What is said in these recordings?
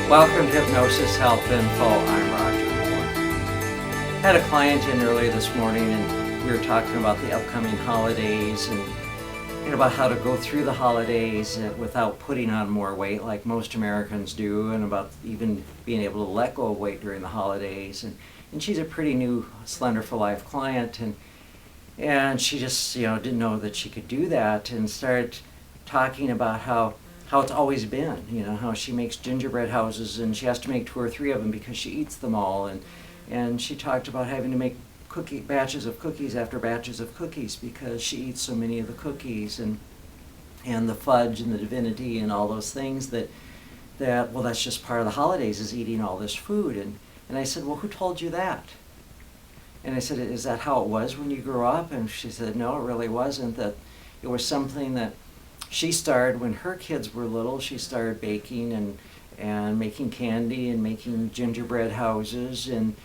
Welcome to Hypnosis Health Info. I'm Roger Moore. Had a client in earlier this morning, and we were talking about the upcoming holidays and about how to go through the holidays without putting on more weight like most Americans do, and about even being able to let go of weight during the holidays. And she's a pretty new Slender for Life client, and she just didn't know that she could do that, and started talking about how it's always been, how she makes gingerbread houses and she has to make 2 or 3 of them because she eats them all. And she talked about having to make batches of cookies after batches of cookies because she eats so many of the cookies and the fudge and the divinity and all those things that that's just part of the holidays, is eating all this food. And I said, well, who told you that? And I said, is that how it was when you grew up? And she said, no, it really wasn't. That it was something that she started when her kids were little. She started baking and making candy and making gingerbread houses, and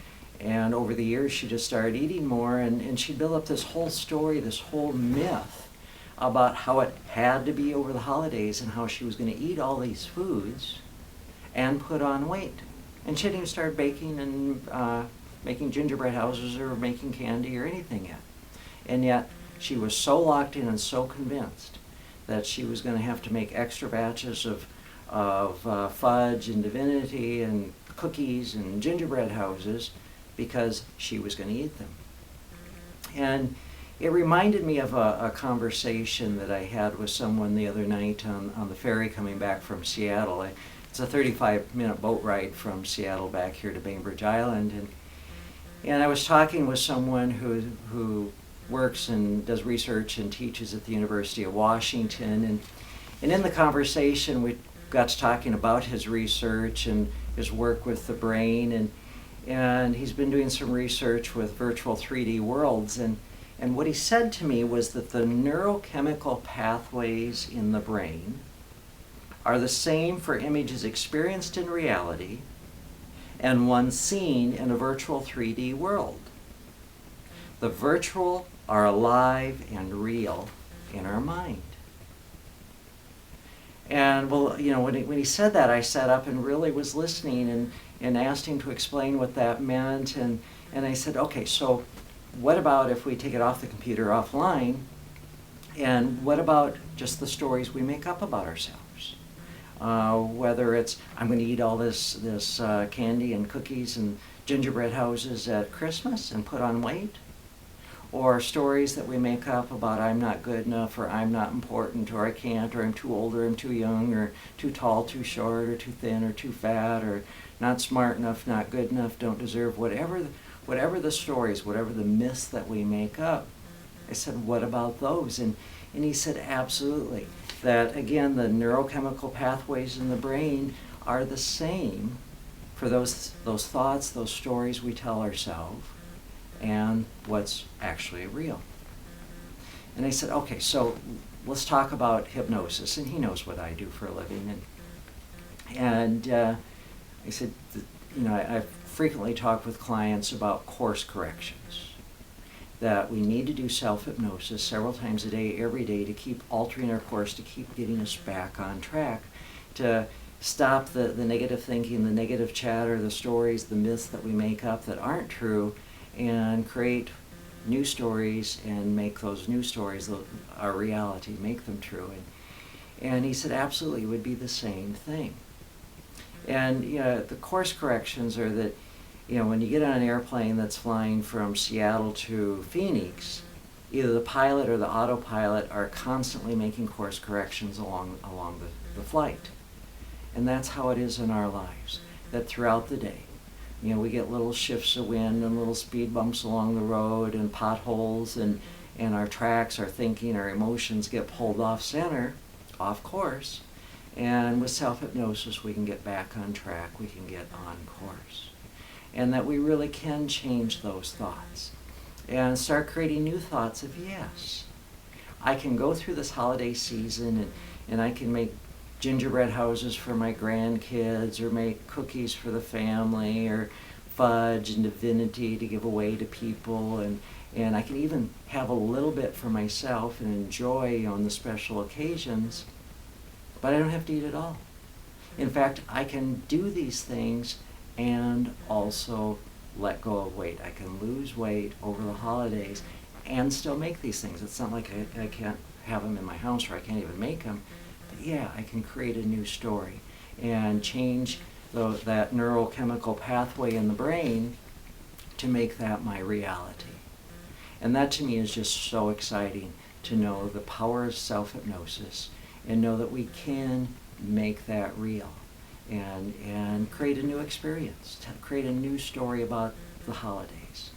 over the years she just started eating more, and she built up this whole story, this whole myth about how it had to be over the holidays and how she was going to eat all these foods and put on weight. And she hadn't even started baking and making gingerbread houses or making candy or anything yet. And yet she was so locked in and so convinced that she was going to have to make extra batches of fudge and divinity and cookies and gingerbread houses because she was going to eat them. And it reminded me of a conversation that I had with someone the other night on the ferry coming back from Seattle. It's a 35-minute boat ride from Seattle back here to Bainbridge Island. And I was talking with someone who works and does research and teaches at the University of Washington, and in the conversation we got to talking about his research and his work with the brain, and he's been doing some research with virtual 3D worlds, and what he said to me was that the neurochemical pathways in the brain are the same for images experienced in reality and one seen in a virtual 3D world. The virtual are alive and real in our mind. And when he said that, I sat up and really was listening and asked him to explain what that meant. And I said, okay, so what about if we take it off the computer offline? And what about just the stories we make up about ourselves? Whether it's, I'm going to eat all this candy and cookies and gingerbread houses at Christmas and put on weight, or stories that we make up about I'm not good enough, or I'm not important, or I can't, or I'm too old, or I'm too young, or too tall, too short, or too thin, or too fat, or not smart enough, not good enough, don't deserve, whatever the stories, whatever the myths that we make up. I said, what about those? And he said, absolutely. That, again, the neurochemical pathways in the brain are the same for those thoughts, those stories we tell ourselves, and what's actually real. And I said, okay, so let's talk about hypnosis. And he knows what I do for a living. And I said, I frequently talk with clients about course corrections, that we need to do self-hypnosis several times a day, every day, to keep altering our course, to keep getting us back on track, to stop the negative thinking, the negative chatter, the stories, the myths that we make up that aren't true, and create new stories and make those new stories our reality, make them true. And he said, absolutely, it would be the same thing. And the course corrections are that, when you get on an airplane that's flying from Seattle to Phoenix, either the pilot or the autopilot are constantly making course corrections along the flight. And that's how it is in our lives, that throughout the day, we get little shifts of wind and little speed bumps along the road and potholes, and our tracks, our thinking, our emotions get pulled off center, off course. And with self-hypnosis, we can get back on track, we can get on course. And that we really can change those thoughts and start creating new thoughts of, yes, I can go through this holiday season and I can make gingerbread houses for my grandkids, or make cookies for the family, or fudge and divinity to give away to people, and I can even have a little bit for myself and enjoy on the special occasions, but I don't have to eat it all. In fact, I can do these things and also let go of weight. I can lose weight over the holidays and still make these things. It's not like I can't have them in my house or I can't even make them. But yeah, I can create a new story and change that neurochemical pathway in the brain to make that my reality. And that to me is just so exciting, to know the power of self-hypnosis and know that we can make that real and create a new experience, to create a new story about the holidays.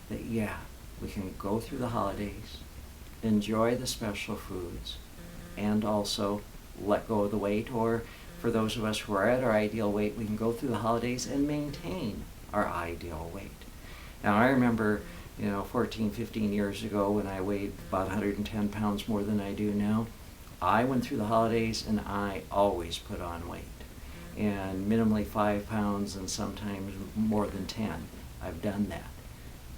That yeah, we can go through the holidays, enjoy the special foods, and also let go of the weight, or for those of us who are at our ideal weight, we can go through the holidays and maintain our ideal weight. Now I remember 14, 15 years ago when I weighed about 110 pounds more than I do now, I went through the holidays and I always put on weight. And minimally 5 pounds and sometimes more than 10. I've done that.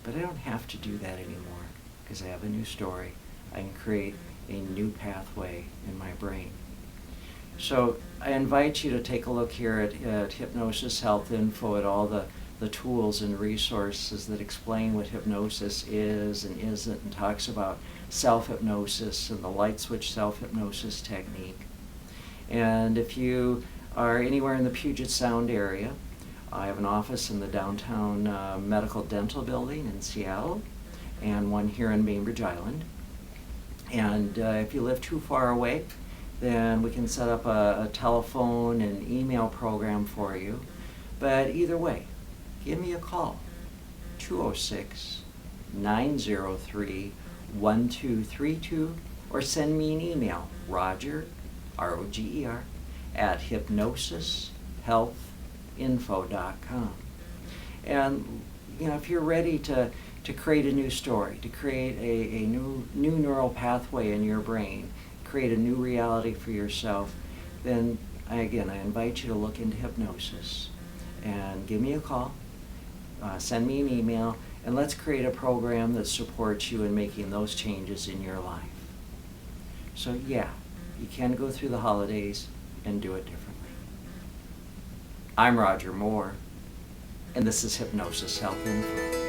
But I don't have to do that anymore because I have a new story. I can create a new pathway in my brain. So I invite you to take a look here at Hypnosis Health Info, at all the tools and resources that explain what hypnosis is and isn't, and talks about self-hypnosis and the light switch self-hypnosis technique. And if you are anywhere in the Puget Sound area, I have an office in the downtown Medical Dental Building in Seattle and one here in Bainbridge Island. And if you live too far away, then we can set up a telephone and email program for you. But either way, give me a call, 206-903-1232, or send me an email, Roger, R-O-G-E-R, at hypnosishealthinfo.com. And if you're ready to create a new story, to create a new neural pathway in your brain, create a new reality for yourself, then I invite you to look into hypnosis and give me a call, send me an email, and let's create a program that supports you in making those changes in your life. So yeah, you can go through the holidays and do it differently. I'm Roger Moore, and this is Hypnosis Health Info.